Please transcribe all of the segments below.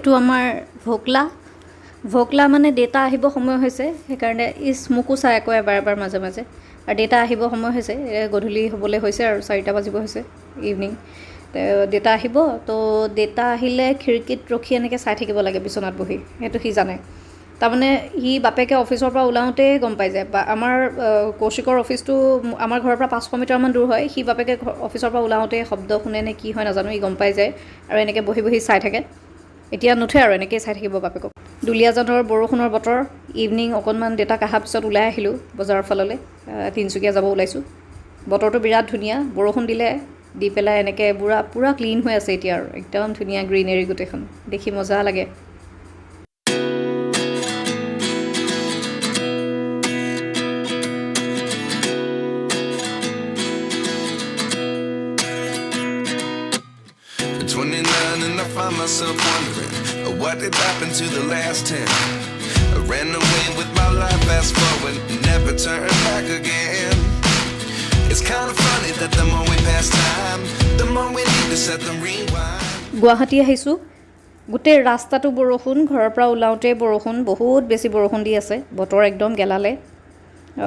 এইটো আমাৰ ভোকলা মানে ডেটা আহিব সময় হৈছে সেইকাৰণে মোকো চাই আকৌ এবাৰ মাজে মাজে আৰু ডেটা আহিব সময় হৈছে গধূলি হ'বলৈ হৈছে আৰু 4টা বাজিব হৈছে ইভিনিং ডেটা আহিব তো ডেটা আহিলে খিৰিকীত ৰখি এনেকৈ চাই থাকিব লাগে বিচনাত বহি সেইটো সি জানে তাৰমানে সি বাপেকে অফিচৰ পৰা ওলাওঁতেই গম পাই যায় বা আমাৰ কৌশিকৰ অফিচটো আমাৰ ঘৰৰ পৰা 500 মিটাৰমান দূৰ হয় সি বাপেকে অফিচৰ পৰা ওলাওঁতে শব্দ শুনে নে কি হয় নাজানো সি গম পাই যায় আৰু এনেকৈ বহি চাই থাকে এতিয়া নুঠে আৰু এনেকৈ চাই থাকিব বাপেকক দুলীয়াজানৰ বৰষুণৰ বতৰ ইভিনিং অকণমান ডেটাক অহাৰ পিছত ওলাই আহিলোঁ বজাৰৰ ফাললৈ তিনিচুকীয়া যাব ওলাইছোঁ বতৰটো বিৰাট ধুনীয়া বৰষুণ দিলে দি পেলাই এনেকৈ পূৰা ক্লিন হৈ আছে এতিয়া আৰু একদম ধুনীয়া গ্ৰীনেৰী গোটেইখন দেখি মজা লাগে Find myself wondering what did happen to the last 10. I ran away with my life, fast forward, never turn back again. It's kind of funny that the more we pass time, the more we need to set them rewind. Guwahati আহিছোঁ গোটেই ৰাস্তাটো বৰষুণ ঘৰৰ পৰা ওলাওঁতে বৰষুণ বহুত বেছি বৰষুণ দি আছে বতৰ একদম গেলালে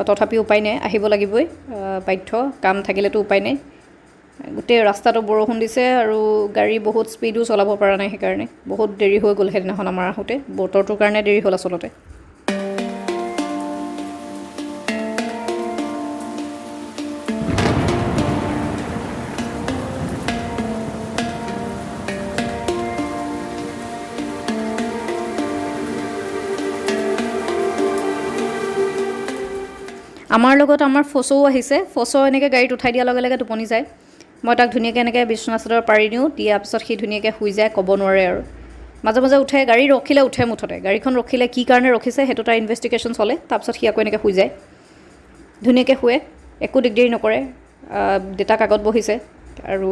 তথাপি উপায় নাই আহিব লাগিবই বাধ্য কাম থাকিলেতো উপায় নাই গোটেই ৰাস্তাটো বৰষুণ দিছে আৰু গাড়ী বহুত স্পীডো চলাব পৰা নাই সেইকাৰণে বহুত দেৰি হৈ গ'ল সেইদিনাখন আমাৰ আহোঁতে বতৰটোৰ কাৰণে দেৰি হ'ল আচলতে আমাৰ লগত আমাৰ ফচও আহিছে ফচ এনেকৈ গাড়ীত উঠাই দিয়াৰ লগে লগে টোপনি যায় মই তাক ধুনীয়াকৈ এনেকৈ বিচনা চাদৰ পাৰি দিওঁ দিয়াৰ পিছত সি ধুনীয়াকৈ শুই যায় ক'ব নোৱাৰে আৰু মাজে মাজে উঠে গাড়ী ৰখিলে উঠে মুঠতে গাড়ীখন ৰখিলে কি কাৰণে ৰখিছে সেইটো তাৰ ইনভেষ্টিগেশ্যন চলে তাৰপিছত সি আকৌ এনেকৈ শুই যায় ধুনীয়াকৈ শুৱে একো দিগদাৰি নকৰে দেউতাক আগত বহিছে আৰু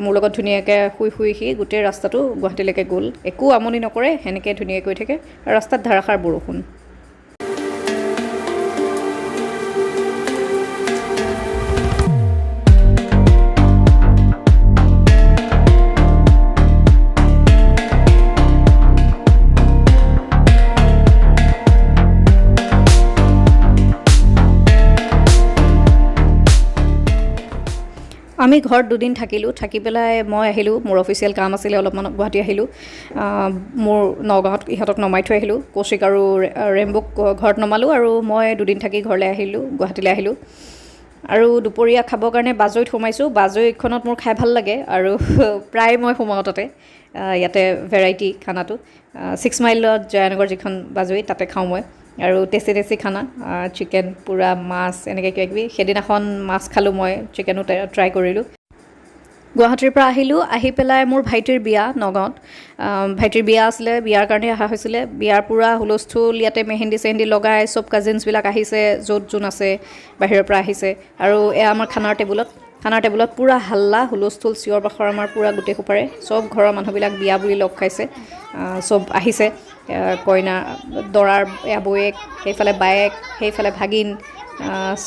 মোৰ লগত ধুনীয়াকৈ শুই সি গোটেই ৰাস্তাটো গুৱাহাটীলৈকে গ'ল একো আমনি নকৰে সেনেকৈ ধুনীয়াকৈ গৈ থাকে আৰু ৰাস্তাত ধাৰাসাৰ বৰষুণ আমি ঘৰত দুদিন থাকিলোঁ থাকি পেলাই মই আহিলোঁ মোৰ অফিচিয়েল কাম আছিলে অলপমান গুৱাহাটী আহিলোঁ মোৰ নগাঁৱত ইহঁতক নমাই থৈ আহিলোঁ কৌশিক আৰু ৰেম্বুক ঘৰত নমালোঁ আৰু মই দুদিন থাকি ঘৰলৈ আহিলোঁ গুৱাহাটীলৈ আহিলোঁ আৰু দুপৰীয়া খাবৰ কাৰণে বাজৈত সোমাইছোঁ বাজৈখনত মোৰ খাই ভাল লাগে আৰু প্ৰায় মই সোমাওঁ তাতে ইয়াতে ভেৰাইটি খানাটো 6 মাইলত জয়ানগৰ যিখন বাজৈ তাতে খাওঁ মই আৰু টেষ্টি খানা চিকেন পুৰা মাছ এনেকৈ কিবাকিবি সেইদিনাখন মাছ খালোঁ মই চিকেনো ট্ৰাই কৰিলোঁ গুৱাহাটীৰ পৰা আহিলোঁ আহি পেলাই মোৰ ভাইটিৰ বিয়া নগাঁৱত ভাইটিৰ বিয়া আছিলে বিয়াৰ কাৰণে অহা হৈছিলে বিয়াৰ পূৰা হুলস্থুল ইয়াতে মেহেন্দি চেহেন্দি লগাই চব কাজিনছবিলাক আহিছে য'ত যোন আছে বাহিৰৰ পৰা আহিছে আৰু এয়া আমাৰ খানাৰ টেবুলত পূৰা হাল্লা হুলস্থুল চিঞৰ বাখৰ আমাৰ পূৰা গোটেই সোপাৰে চব ঘৰৰ মানুহবিলাক বিয়া বুলি লগ খাইছে চব আহিছে কইনা দৰাৰ বৌয়েক সেইফালে বায়েক সেইফালে ভাগিন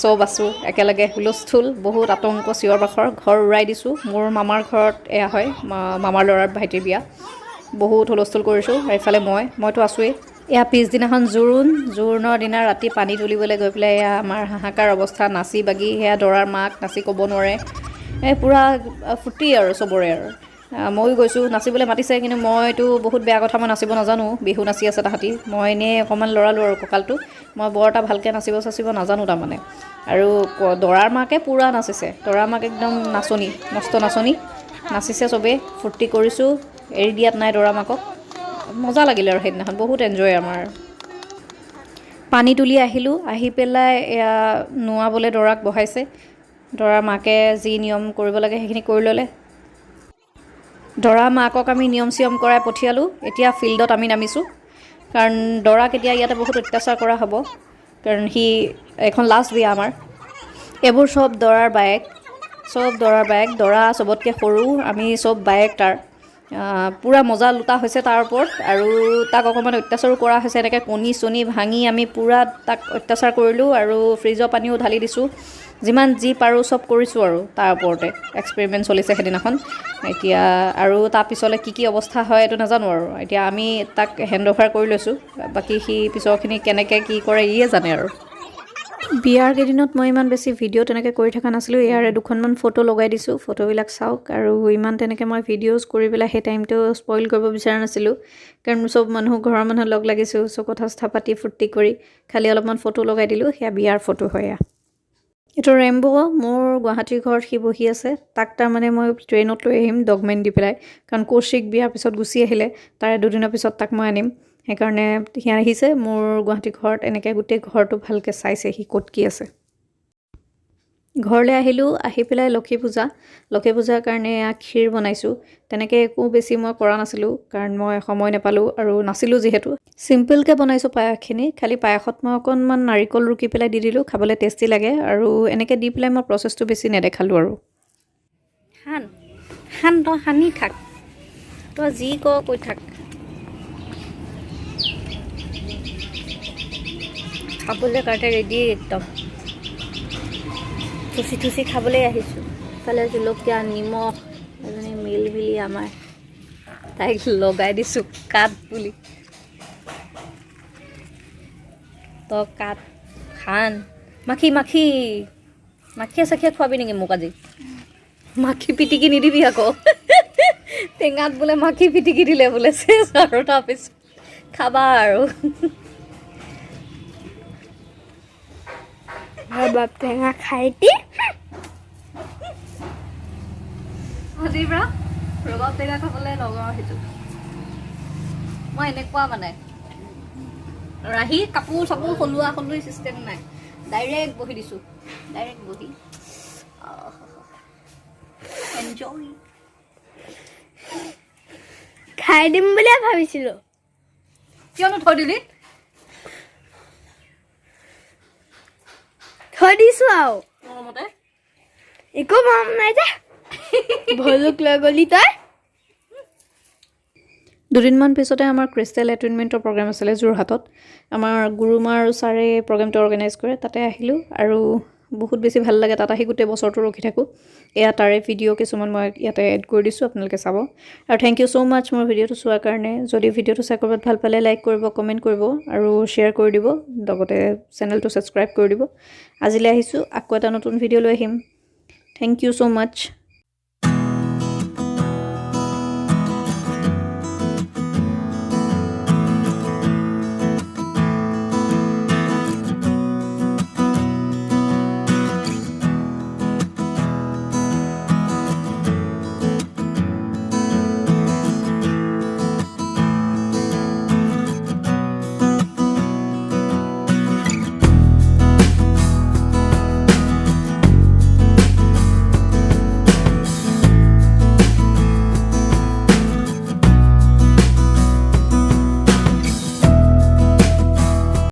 চব আছোঁ একেলগে হুলস্থুল বহুত আতংক চিঞৰ বাখৰ ঘৰ উৰাই দিছোঁ মোৰ মামাৰ ঘৰত এয়া হয় মামাৰ ল'ৰাৰ ভাইটিৰ বিয়া বহুত হুলস্থুল কৰিছোঁ আৰু এইফালে মইতো আছোঁৱেই এয়া পিছদিনাখন জোৰোণৰ দিনা ৰাতি পানী তুলিবলৈ গৈ পেলাই এয়া আমাৰ হাহাকাৰ অৱস্থা নাচি বাগি সেয়া দৰাৰ মাক নাচি ক'ব নোৱাৰে পূৰা ফূৰ্তি আৰু চবৰে আৰু ময়ো গৈছোঁ নাচিবলৈ মাতিছে কিন্তু মইতো বহুত বেয়া কথা মই নাচিব নাজানো বিহু নাচি আছে তাহাঁতি মই এনেই অকণমান লৰালোঁ আৰু কঁকালটো মই বৰ এটা ভালকৈ নাচিব নাজানো তাৰমানে আৰু দৰাৰ মাকে পূৰা নাচিছে দৰাৰ মাক একদম নাচনী মস্ত নাচনী নাচিছে চবেই ফূৰ্তি কৰিছোঁ এৰি দিয়াত নাই দৰা মাকক মজা লাগিলে আৰু সেইদিনাখন বহুত এনজয় আমাৰ পানী তুলি আহিলোঁ আহি পেলাই এয়া নোৱাবলৈ দৰাক বহাইছে দৰাৰ মাকে যি নিয়ম কৰিব লাগে সেইখিনি কৰি ল'লে দৰা মাকক আমি নিয়ম চিয়ম কৰাই পঠিয়ালোঁ এতিয়া ফিল্ডত আমি নামিছোঁ কাৰণ দৰাক এতিয়া ইয়াতে বহুত অত্যাচাৰ কৰা হ'ব কাৰণ সি এখন লাষ্ট বিয়া আমাৰ এইবোৰ চব দৰাৰ বায়েক দৰা চবতকৈ সৰু আমি চব বায়েক তাৰ পূৰা মজা লুটা হৈছে তাৰ ওপৰত আৰু তাক অকণমান অত্যাচাৰো কৰা হৈছে এনেকৈ কণী চণী ভাঙি আমি পূৰা তাক অত্যাচাৰ কৰিলোঁ আৰু ফ্ৰিজৰ পানীও ঢালি দিছোঁ যিমান যি পাৰোঁ চব কৰিছোঁ আৰু তাৰ ওপৰতে এক্সপেৰিমেণ্ট চলিছে সেইদিনাখন এতিয়া আৰু তাৰ পিছলৈ কি অৱস্থা হয় এইটো নাজানো আৰু এতিয়া আমি তাক হেণ্ড অভাৰ কৰি লৈছোঁ বাকী সি পিছৰখিনি কেনেকৈ কি কৰে ইয়ে জানে আৰু বিয়াৰ কেইদিনত মই ইমান বেছি ভিডিঅ' তেনেকৈ কৰি থকা নাছিলোঁ ইয়াৰে দুখনমান ফটো লগাই দিছোঁ ফটোবিলাক চাওক আৰু ইমান তেনেকৈ মই ভিডিঅ'জ কৰি পেলাই সেই টাইমটো স্পইল কৰিব বিচৰা নাছিলোঁ কাৰণ চব মানুহ ঘৰৰ মানুহ লগ লাগিছোঁ চ' কথা চথা পাতি ফূৰ্তি কৰি খালি অলপমান ফটো লগাই দিলোঁ সেয়া বিয়াৰ ফটো হয় এইটো ৰেম্ব' মোৰ গুৱাহাটীৰ ঘৰত সি বহি আছে তাক তাৰমানে মই ট্ৰেইনত লৈ আহিম ডগমেণ্ট দি পেলাই কাৰণ কৌশিক বিয়াৰ পিছত গুচি আহিলে তাৰে দুদিনৰ পিছত তাক মই আনিম সেইকাৰণে সি আহিছে মোৰ গুৱাহাটী ঘৰত এনেকৈ গোটেই ঘৰটো ভালকৈ চাইছে সি ক'ত কি আছে ঘৰলৈ আহিলোঁ আহি পেলাই লক্ষী পূজাৰ কাৰণে ক্ষীৰ বনাইছোঁ তেনেকৈ একো বেছি মই কৰা নাছিলোঁ কাৰণ মই সময় নাপালোঁ আৰু নাছিলোঁ যিহেতু চিম্পলকৈ বনাইছোঁ পায়সখিনি খালি পায়সত মই অকণমান নাৰিকল ৰুকি পেলাই দি দিলোঁ খাবলৈ টেষ্টি লাগে আৰু এনেকৈ দি পেলাই মই প্ৰচেছটো বেছি নেদেখালোঁ আৰু তই সানি থাক তই যি কৈ থাক খাবলৈ কাৰণে ৰেডি একদম থুচি খাবলৈ আহিছোঁ ইফালে জলকীয়া নিমখ এজনী মিলি আমাৰ তাইক লগাই দিছোঁ কাট বুলি তই কাট খান মাখিয়ে চাখিয়ে খুৱাবি নেকি মোক আজি মাখি পিটিকি নিদিবি আকৌ টেঙাত বোলে মাখি পিটিকি দিলে বোলে চেচ আৰু তাৰপিছত খাবা আৰু বাপ টেঙা খাই দি আজিৰ পৰা ৰবাব টেঙা খাবলৈ লগাওঁ সেইটো মই এনেকুৱা মানে ৰাহি কাপোৰ চাপোৰ সলোৱা চিষ্টেম নাই ডাইৰেক্ট বহি দিছোঁ এনজয় খাই দিম বুলিয়ে ভাবিছিলোঁ কিয়নো থৈ দিলি থৈ দিছোঁ আৰু মোৰ মতে একো মৰম নাই যে ভলুক লৈ গলি তই দুদিনমান পিছতে আমাৰ ক্ৰিষ্টেল এটেইনমেণ্টৰ প্ৰগ্ৰেম আছিলে যোৰহাটত আমাৰ গুৰুমা আৰু ছাৰে প্ৰগ্ৰেমটো অৰ্গেনাইজ কৰে তাতে আহিলোঁ আৰু বহুত বেছি ভাল লাগে তাত আহি গোটেই বছৰটো ৰখি থাকোঁ এয়া তাৰে ভিডিঅ' কিছুমান মই ইয়াতে এড কৰি দিছোঁ আপোনালোকে চাব আৰু থেংক ইউ ছ' মাছ মোৰ ভিডিঅ'টো চোৱাৰ কাৰণে যদি ভিডিঅ'টো চাই ক'ৰবাত ভাল পালে লাইক কৰিব কমেণ্ট কৰিব আৰু শ্বেয়াৰ কৰি দিব লগতে চেনেলটো ছাবস্ক্ৰাইব কৰি দিব আজিলৈ আহিছোঁ আকৌ এটা নতুন ভিডিঅ' লৈ আহিম থেংক ইউ ছ' মাছ